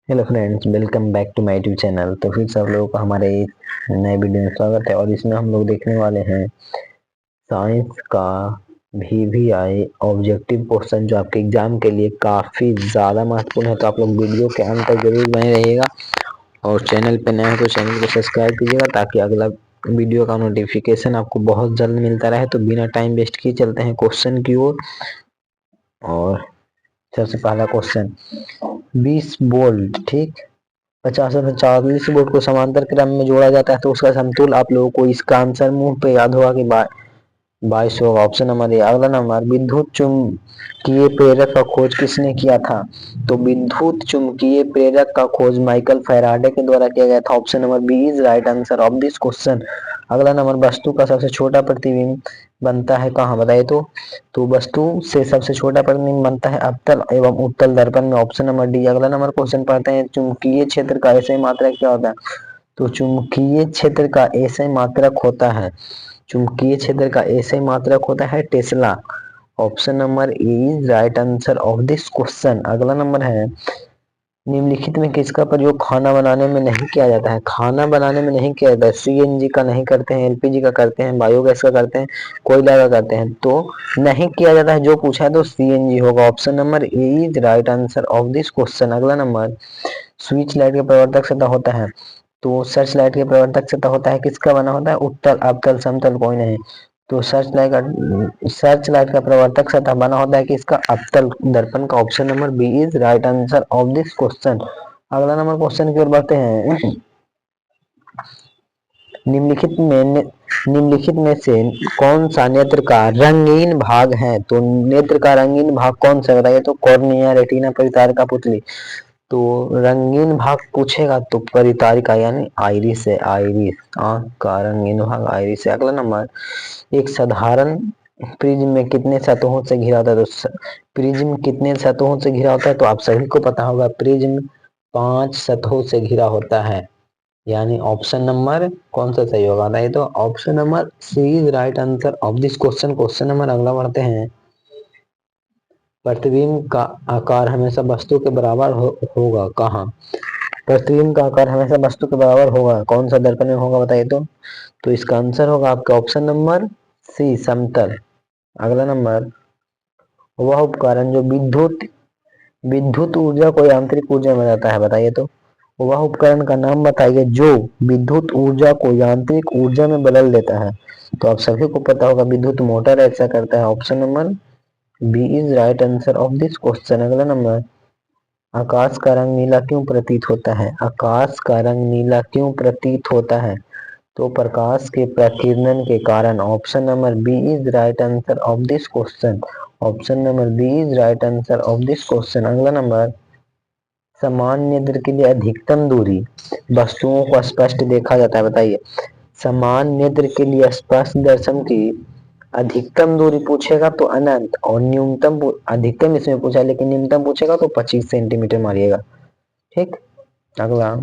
Hello friends, welcome back to my YouTube channel. तो फिर सब लोगों का हमारे इस नए वीडियो में स्वागत है और इसमें हम लोग देखने वाले हैं साइंस का VVI ऑब्जेक्टिव क्वेश्चन जो आपके एग्जाम के लिए काफी ज्यादा महत्वपूर्ण है। तो आप लोग वीडियो के अंत तक जरूर बने रहिएगा और चैनल पे नए हो तो चैनल को सब्सक्राइब कीजिएगा ताकि अगला वीडियो का नोटिफिकेशन आपको बहुत जल्द मिलता रहे। तो बिना टाइम वेस्ट किए चलते हैं क्वेश्चन की ओर। और सबसे पहला क्वेश्चन, 20 वोल्ट, ठीक, 50 से 40 वोल्ट को समांतर क्रम में जोड़ा जाता है तो उसका समतुल आप लोगों को इसका आंसर मुंह पे याद होगा कि 22 होगा। ऑप्शन नंबर ए। अगला नंबर, विद्युत चुम्बकीय प्रेरक का खोज किसने किया था? तो विद्युत चुम्बकीय प्रेरक का खोज माइकल फैराडे के द्वारा किया गया था। Option number B is right answer of this question. अगला नंबर, वस्तु का सबसे छोटा प्रतिबिंब बनता है कहाँ? बताइए तो वस्तु से सबसे छोटा प्रतिबिंब बनता है अवतल एवं उत्तल दर्पण में। Option number D. अगला नंबर क्वेश्चन पढ़ते हैं, चुंबकीय क्षेत्र का ऐसे मात्रक क्या होता है? तो चुंबकीय क्षेत्र का ऐसे मात्रक होता है, चुंबकीय क्षेत्र का ऐसे मात्रक होता है Tesla. Option number A is right answer of this question. अगला नंबर है, निम्नलिखित में किसका प्रयोग खाना बनाने में नहीं किया जाता है? खाना बनाने में नहीं किया जाता है। CNG का नहीं करते हैं, LPG का करते हैं, बायोगैस का करते हैं, कोयला का करते हैं। तो नहीं किया जाता है जो पूछा है तो CNG होगा। Option number A is right answer of this question. अगला नंबर, स्विच लाइट के प्रवर्तक सतह होता है तो सर्च लाइट के प्रवर्तक सतह होता है किसका बना होता है? उत्तल, अवतल, समतल, कोई नहीं। तो सर्च लाइट का प्रवर्तक सतह बना होता है किसका? अवतल दर्पण का। Option number B is right answer of this question. अगला नंबर क्वेश्चन की ओर बढ़ते हैं। निम्नलिखित में निम्नलिखित में से कौन सा नेत्र का रंगीन भाग है? तो नेत्र का रंगीन भाग कौन सा बताइए? तो कॉर्निया, रेटिना, परितारिका, पुतली। तो रंगीन भाग पूछेगा तो परितारिका यानी आइरिस है, आइरिस, आंख का रंगीन भाग आइरिस है। अगला नंबर, एक साधारण प्रिज्म में कितने सतहों से घिरा होता है? तो प्रिज्म कितने सतहों से घिरा होता है? तो आप सभी को पता होगा, प्रिज्म 5 सतहों से घिरा होता है, यानी ऑप्शन नंबर कौन सा सही होगा? नहीं तो option number C is right answer of this question. Question number अगला बढ़ते हैं, प्रतिबिंब का आकार हमेशा वस्तु के बराबर होगा कहाँ? प्रतिबिंब का आकार हमेशा वस्तु के बराबर होगा कौन सा दर्पण में होगा बताइए तो इसका आंसर होगा आपका ऑप्शन नंबर सी, समतल। अगला नंबर, वह उपकरण जो विद्युत विद्युत ऊर्जा को यांत्रिक ऊर्जा में बदलता है बताइए तो वह उपकरण का नाम बताइए जो विद्युत ऊर्जा को यांत्रिक ऊर्जा में बदल देता है। तो आप सभी को पता होगा विद्युत मोटर ऐसा करता है। Option number B is right answer of this question. अगला नंबर, आकाश का रंग नीला क्यों प्रतीत होता है? आकाश का रंग नीला क्यों प्रतीत होता है? तो प्रकाश के प्रकीर्णन के कारण। Option number B is right answer of this question. Option number B is right answer of this question. अगला नंबर, समान नेत्र के लिए अधिकतम दूरी वस्तुओं को स्पष्ट देखा जाता है बताइए। समान नेत्र के लिए स्पष्ट दर्शन की अधिकतम दूरी पूछेगा तो अनंत, और न्यूनतम अधिकतम इसमें पूछा है लेकिन न्यूनतम पूछेगा तो 25 सेंटीमीटर मारिएगा, ठीक। अगला,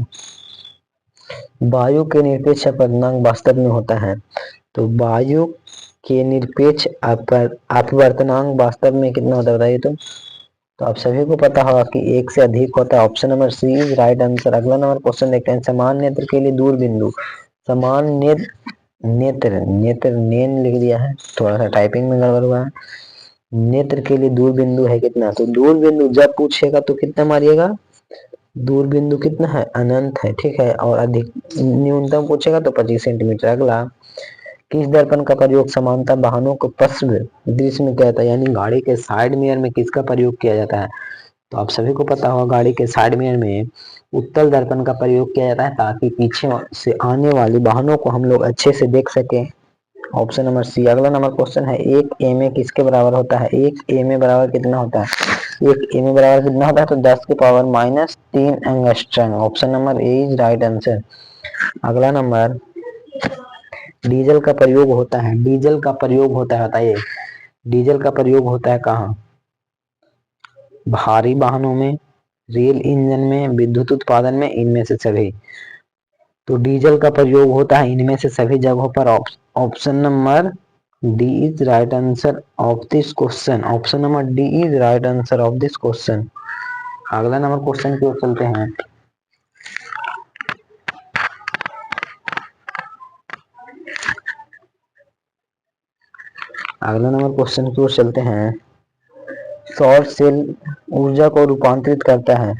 वायु के निरपेक्ष अपवर्तनांक वास्तव में होता है तो वायु के निरपेक्ष अपवर्तनांक वास्तव में कितना होता है बताइए तो आप सभी को पता होगा कि 1 से अधिक होता है। Option number C is right answer. अगला नंबर क्वेश्चन देखते हैं, समान नेत्र के लिए दूर बिंदु। समान नेत्र नेत्र नेन लिख दिया है, थोड़ा सा टाइपिंग में गड़बड़ हुआ है। नेत्र के लिए दूर बिंदु है कितना? तो दूर बिंदु जब पूछेगा तो कितना मारिएगा? दूर बिंदु कितना है? अनंत है, ठीक है। और अधिक न्यूनतम पूछेगा तो 25 सेंटीमीटर। अगला, किस दर्पण का प्रयोग समानता वाहनों को पश्च दृश्य में किया जाता है, यानी गाड़ी के साइड मिरर में किसका प्रयोग किया जाता है? तो आप सभी को पता होगा गाड़ी के साइड मिरर में उत्तल दर्पण का प्रयोग किया जाता है ताकि पीछे से आने वाली वाहनों को हम लोग अच्छे से देख सके। Option number C. अगला नंबर क्वेश्चन है, एक एम ए किसके बराबर होता है? एक एम ए बराबर कितना होता है? एक एम ए बराबर कितना होता है? तो 10 की power -3 angstrom. Option number A is right answer. अगला नंबर, डीजल का प्रयोग होता है, डीजल का प्रयोग होता है बताइए, डीजल का प्रयोग होता है कहाँ? भारी वाहनों में, रेल इंजन में, विद्युत उत्पादन में, इनमें से सभी। तो डीजल का प्रयोग होता है इनमें से सभी जगहों पर। Option number D is right answer of this question. Option number D is right answer of this question. अगला नंबर क्वेश्चन की ओर चलते हैं, अगला नंबर क्वेश्चन की ओर चलते हैं। सौर सेल ऊर्जा को रूपांतरित करता है,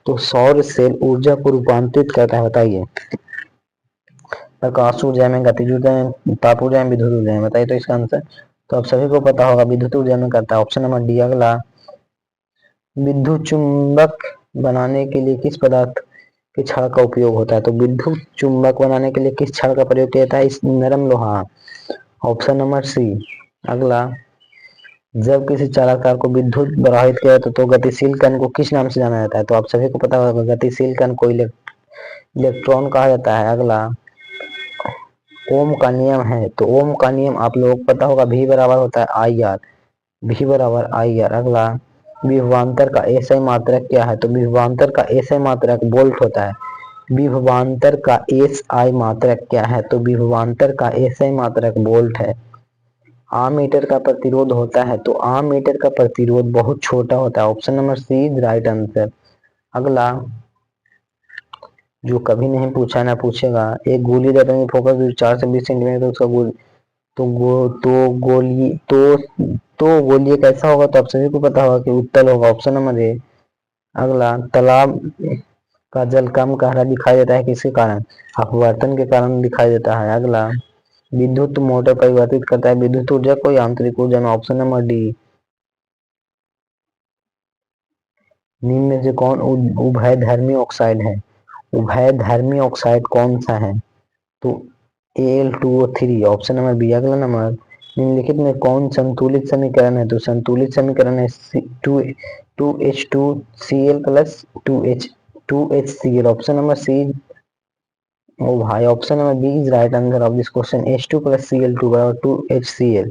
तो सौर सेल ऊर्जा को रूपांतरित करता है, बताइए। प्रकाश ऊर्जा में, गतिज ऊर्जा में, ताप ऊर्जा में, विद्युत ऊर्जा में, बताइए तो इसका आंसर। तो आप सभी को पता होगा विद्युत ऊर्जा में करता है, ऑप्शन नंबर डी। अगला, विद्युत चुंबक बनाने के लिए किस पदार्थ के छड़ का उपयोग होता है, तो विद्युत चुंबक बनाने के लिए किस छड़ का प्रयोग किया जाता है, इस नरम लोहा, ऑप्शन नंबर सी। अगला, जब किसी चालक को विद्युत प्रवाहित किया जाता है तो गतिशील कण को किस नाम से जाना जाता है, तो आप सभी को पता होगा गतिशील कण को इलेक्ट्रॉन कहा जाता है। अगला, ओम का नियम है, तो ओम का नियम आप लोगों को पता होगा V बराबर होता है आई आर, V बराबर आई आर। अगला, विभवांतर का एसआई मात्रक क्या है, तो विभवांतर का एसआई मात्रक वोल्ट होता है। विभवांतर का एसआई मात्रक क्या है, तो विभवांतर का एसआई मात्रक वोल्ट है। आम मीटर का प्रतिरोध होता है, तो आम मीटर का प्रतिरोध बहुत छोटा होता है, option number C is right answer. अगला, जो कभी नहीं पूछा ना पूछेगा, एक गोली रटने फोकस दूरी 4 से 20 सेंटीमीटर, तो उसका गोल तो गो तो गोली तो गोली कैसा होगा, तो आप सभी को पता होगा कि उत्तल होगा, ऑप्शन नंबर ए। अगला, तालाब का जल कम गहरा दिखाई देता है किसके कारण, अपवर्तन के कारण दिखाई देता है। अगला, विद्युत मोटर परिवर्तित करता है विद्युत ऊर्जा को यांत्रिक ऊर्जा में, ऑप्शन नंबर डी। निम्न में से कौन उभयधर्मी ऑक्साइड है, उभयधर्मी ऑक्साइड कौन सा है, तो Al2O3, ऑप्शन नंबर बी। अगला नंबर, निम्नलिखित में कौन संतुलित समीकरण है, तो संतुलित समीकरण है two H two C L plus two H C L, option number C. ओ भाई, option number B is right answer of this question, H2 plus Cl2 बराबर 2HCl।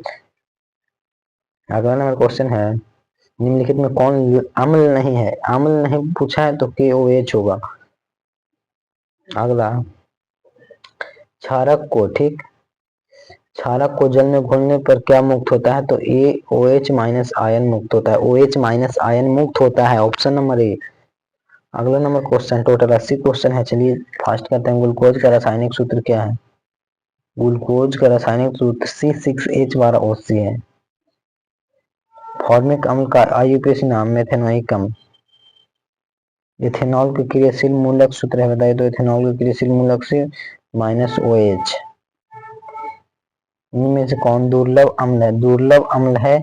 अगला नंबर क्वेश्चन है, निम्नलिखित में कौन अम्ल नहीं है, अम्ल नहीं पूछा है तो KOH होगा। अगला, क्षारक को ठीक क्षारक को जल में घोलने पर क्या मुक्त होता है, तो OH माइनस आयन मुक्त होता है, OH माइनस आयन मुक्त होता है, ऑप्शन नंबर ए। अगला नंबर क्वेश्चन, टोटल 80 क्वेश्चन है, चलिए फास्ट करते हैं। ग्लूकोज का रासायनिक सूत्र क्या है, ग्लूकोज का रासायनिक सूत्र C6H12OC है। फॉर्मिक अम्ल का IUPAC नाम मेथेनोइक अम्ल। इथेनॉल के क्रियाशील मूलक सूत्र है, बताइए तो इथेनॉल के क्रियाशील मूलक से -OH। इनमें से कौन दुर्लभ अम्ल है, दुर्लभ अम्ल है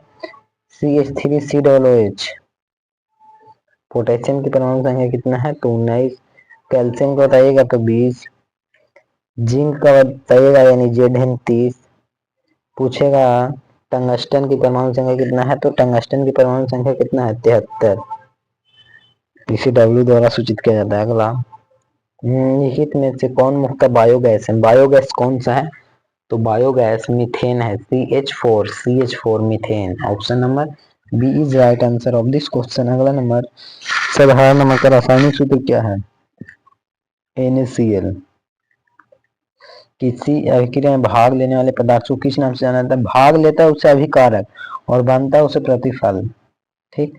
CH3COOH। पोटेशियम की परमाणु संख्या कितना है, तो 19। कैल्शियम का बताइएगा तो 20। जिंक का बताइएगा यानी Zn30। पूछेगा टंगस्टन की परमाणु संख्या कितना है, तो टंगस्टन की परमाणु संख्या कितना है, 73। इसे W द्वारा सूचित किया जाता है। अगला, निम्नलिखित में से कौन मुक्त बायोगैस है, बायोगैस कौन सा है, तो बायोगैस मीथेन है, CH4 methane, option number B is right answer of this question. अगला नंबर, साधारण नमक का रासायनिक सूत्र क्या है, NaCl। किसी अभिक्रिया में भाग लेने वाले पदार्थ को किस नाम से जाना जाता है, भाग लेता है उसे अभिकारक और बनता है उसे प्रतिफल, ठीक।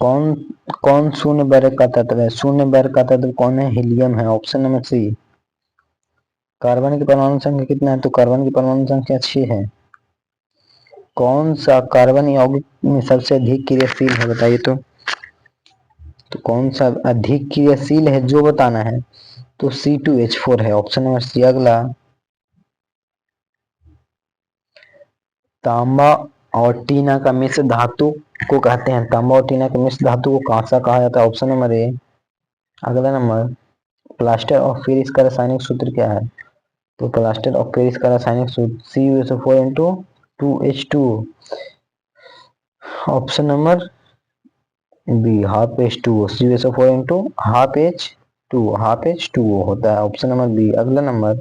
कौन कौन शून्य वर्ग का तत्व है, शून्य वर्ग का तत्व कौन है, हीलियम है, ऑप्शन नंबर सी। कार्बन की परमाणु संख्या कितना है, तो कार्बन की परमाणु संख्या 6 है। कौन सा कार्बन यौगिक में सबसे अधिक क्रियाशील है, बताइए तो कौन सा अधिक क्रियाशील है जो बताना है, तो C2H4 है, ऑप्शन नंबर सी। अगला, तांबा और टीना का मिश्र धातु को कहते हैं, तांबा और टीना के मिश्र धातु को कांसा कहा जाता है, ऑप्शन नंबर ए। अगला नंबर, प्लास्टर ऑफ पेरिस का रासायनिक सूत्र क्या है, तो प्लास्टर ऑफ पेरिस का रासायनिक सूत्र CuSO4 2H2, option number B, half H2O, CuSO4 half H2O होता है, ऑप्शन नंबर बी। अगला नंबर,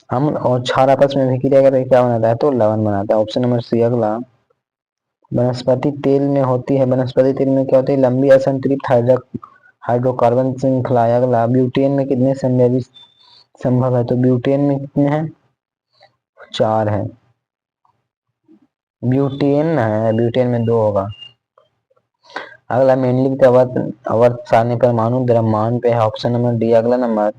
अम्ल और क्षार आपस में अभिक्रिया करके क्या बनाता है, तो लवण बनाता है, ऑप्शन नंबर सी। अगला, वनस्पति तेल में होती है, वनस्पति तेल में क्या होती है, लंबी असंतृप्त हाइड्रोकार्बन श्रृंखला। अगला, ब्यूटेन में कितने संभव है, तो ब्यूटेन में कितने हैं, 4 है। ब्यूटेन में 2 होगा। अगला, मेंडलिक आवर्त सारणी परमाणु द्रव्यमान पे है, ऑप्शन नंबर डी। अगला नंबर,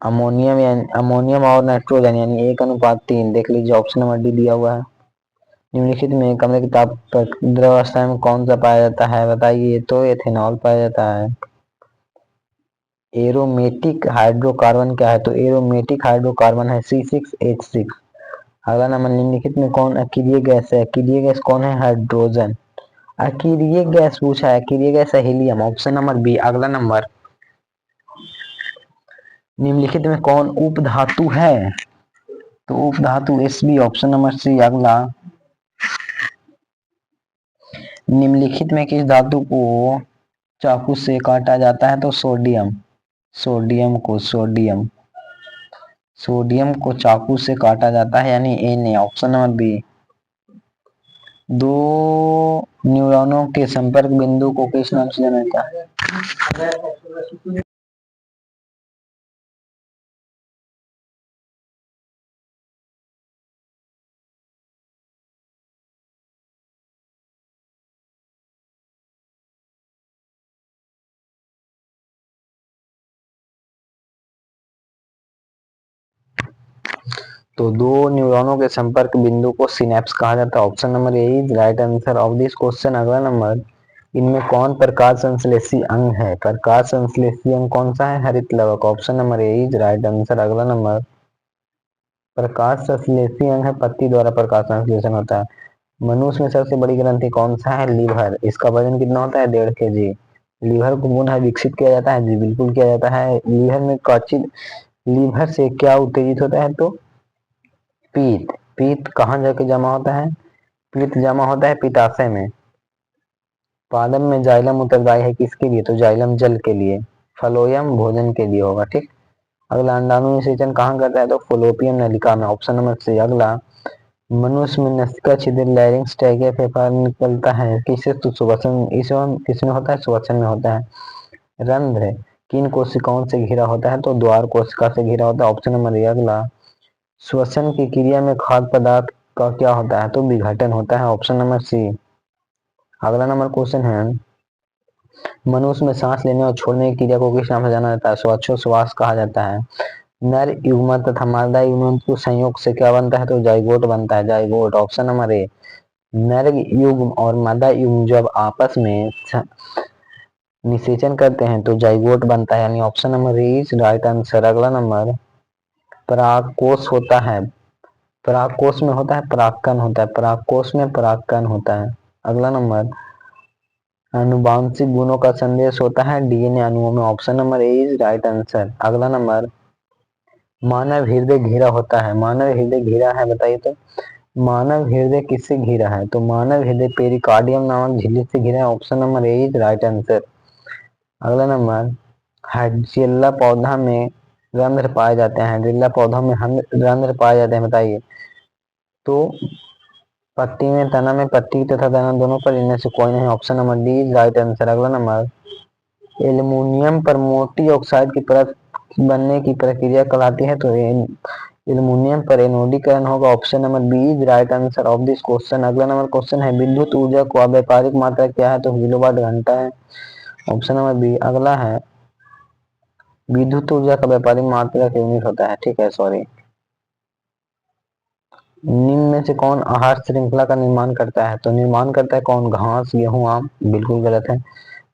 अमोनियम यानी अमोनियम और नाइट्रोजन यानी 1:3। देख लीजिए ऑप्शन नंबर डी दिया हुआ है। निम्नलिखित में कमरे की ताप पर द्रवावस्था में कौन सा पाया जाता है, बताइए। तो एथेनॉल पाया जाता है। एरोमेटिक हाइड्रोकार्बन क्या है, तो एरोमेटिक हाइड्रोकार्बन है C6H6। अगला नंबर, निम्नलिखित में कौन अक्रिय गैस है, अक्रिय गैस कौन है, हाइड्रोजन। अक्रिय गैस पूछा है, अक्रिय गैस है हीलियम, ऑप्शन नंबर बी। अगला नंबर, निम्नलिखित में कौन उप धातु है, तो उप धातु Sb, ऑप्शन नंबर सी। अगला, निम्नलिखित में किस धातु को चाकू से काटा जाता है, तो सोडियम। सोडियम को चाकू से काटा जाता है यानी Na, ऑप्शन नंबर बी। दो न्यूरॉनों के संपर्क बिंदु को किस नाम से जाना जाता है। तो दो न्यूरॉनों के संपर्क बिंदु को सिनेप्स कहा जाता है, option number A is right answer of this question. अगला नंबर, इनमें कौन प्रकाश संश्लेषी अंग है, प्रकाश संश्लेषी अंग कौन सा है, हरित लवक, option number A is right answer. अगला नंबर, प्रकाश संश्लेषी अंग है पत्ती द्वारा प्रकाश संश्लेषण होता है। मनुष्य में सबसे बड़ी ग्रंथि कौन सा है, लीवर। इसका वजन कितना होता है, 1.5 kg। लीवर को पुनः विकसित किया जाता है, जी बिल्कुल किया जाता है। लीवर में काचिल, लीवर से क्या उत्तेजित होता है, तो पीत। पीत कहाँ जाके जमा होता है, पीत जमा होता है पित्ताशय में। पादम में जाइलम उत्तरदायी है किसके लिए, तो जाइलम जल के लिए। फलोयम भोजन के लिए होगा, ठीक। अगला, अंडाणु निषेचन कहाँ करता है, तो फलोपियन नलिका में, ऑप्शन नंबर सी। अगला, मनुष्य में नासिका छिद्र लैरिंक्स ट्रैकिया फेफड़ा निकलता है किससे, तो श्वसन, इसमें किसमें होता है, श्वसन में होता है। रंध्र किन कोशिकाओं से घिरा होता है, तो द्वार कोशिका से घिरा होता है, ऑप्शन नंबर ए। अगला, श्वसन की क्रिया में खाद्य पदार्थ का क्या होता है, तो विघटन होता है, ऑप्शन नंबर सी। अगला नंबर क्वेश्चन है, मनुष्य में सांस लेने और छोड़ने की क्रिया को किस नाम से जाना जाता है, श्वासोच्छ्वास कहा जाता है। नर युग्मक तथा मादा युग्मक के संयोग से क्या बनता है, तो जाइगोट बनता है, जाइगोट, ऑप्शन नंबर ए। नर युग्म और मादा युग्म जब आपस में निषेचन करते हैं तो जाइगोट बनता है, यानी option number A is right answer. अगला नंबर, परागकोश होता है, परागकोश में होता है परागकण होता है, परागकोश में परागकण होता है। अगला नंबर, आनुवांशिक गुणों का संदेश होता है डीएनए अणुओं में, option number A is right answer. अगला नंबर, मानव हृदय घिरा होता है, मानव हृदय घिरा है, बताइए तो। मानव हृदय किससे घिरा है, तो मानव हृदय पेरिकार्डियम नामक झिल्ली से घिरा है, option number A is right answer. अगला नंबर, हाइड्रिल्ला पौधा में रंध्र पाए जाते हैं, हाइड्रिल्ला पौधों में हम रंध्र पाए जाते हैं, बताइए। तो पत्ती में, तना में, पत्ती तथा तना दोनों पर, इनमें से कोई नहीं, option number D is right answer. अगला नंबर, एल्युमिनियम पर मोटी ऑक्साइड की परत बनने की प्रक्रिया कहलाती है, तो एल्युमिनियम पर एनोडीकरण होगा, option number B is right answer of this question. अगला नंबर क्वेश्चन है, विद्युत ऊर्जा को व्यापारिक मात्रा क्या है, तो किलोवाट घंटा है, ऑप्शन नंबर बी। अगला है, विद्युत ऊर्जा का व्यापारिक मात्रा का यूनिट होता है, ठीक है, सॉरी। निम्न में से कौन आहार श्रृंखला का निर्माण करता है, तो निर्माण करता है कौन, घास, गेहूं, आम, बिल्कुल गलत है।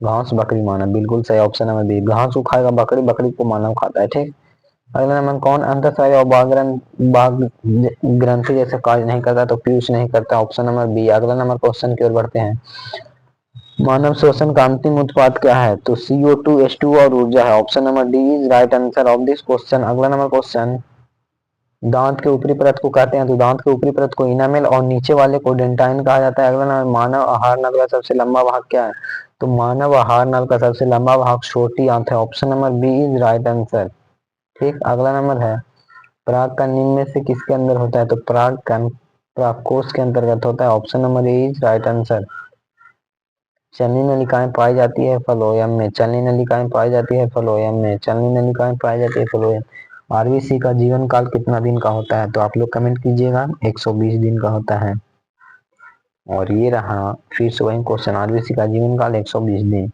घास, बकरी, मानव, बिल्कुल सही, ऑप्शन नंबर बी। घास को खाएगा बकरी, बकरी को मानव खाता है, ठीक। अगला नंबर, कौन अंतःस्रावी और बाह्य ग्रंथि जैसे कार्य नहीं करता, तो पीयूष नहीं करता, ऑप्शन नंबर बी। अगला नंबर क्वेश्चन की ओर बढ़ते हैं, मानव श्वसन का अंतिम उत्पाद क्या है, तो CO2 H2 और ऊर्जा है, option number D is right answer of this question. अगला नंबर क्वेश्चन, दांत के ऊपरी परत को कहते हैं, तो दांत के ऊपरी परत को इनामेल और नीचे वाले को डेंटाइन कहा जाता है। अगला नंबर, मानव आहार नल का सबसे लंबा भाग क्या है, तो मानव आहार नल का सबसे लंबा भाग छोटी आंत है, option number B is right answer, ठीक। अगला नंबर है, परागकण निम्न में से किसके अंदर होता है, तो परागकण परागकोश के अंतर्गत होता है, option number A is right answer. चलनी नलिकाएं पाई जाती है फलोयम में, चलनी नलिकाएं पाई जाती है फलोयम में, चलनी नलिकाएं पाई जाती है फलोयम। आरबीसी का जीवन काल कितना दिन का होता है, तो आप लोग कमेंट कीजिएगा, 120 दिन का होता है। और ये रहा फिर से वही क्वेश्चन, आरबीसी का जीवन काल 120 दिन।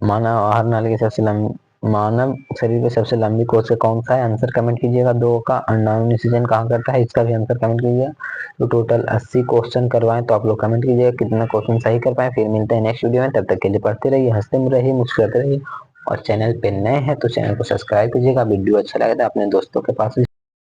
मानव आहार नल के सबसे लंबी मानव शरीर में सबसे लंबी कोशिका कौन सा है? आंसर कमेंट कीजिएगा। 2 का अंडाणु निषेचन कहाँ करता है? इसका भी आंसर कमेंट कीजिएगा। तो टोटल 80 क्वेश्चन करवाएं, तो आप लोग कमेंट कीजिएगा कितना क्वेश्चन सही कर पाए। फिर मिलते हैं नेक्स्ट वीडियो में, तब तक के लिए पढ़ते रहिए, हंसते रहिए, मुस्कुराते रहिए। और चैनल पे नए हैं तो चैनल को सब्सक्राइब कीजिएगा। वीडियो अच्छा लगे तो अपने दोस्तों के पास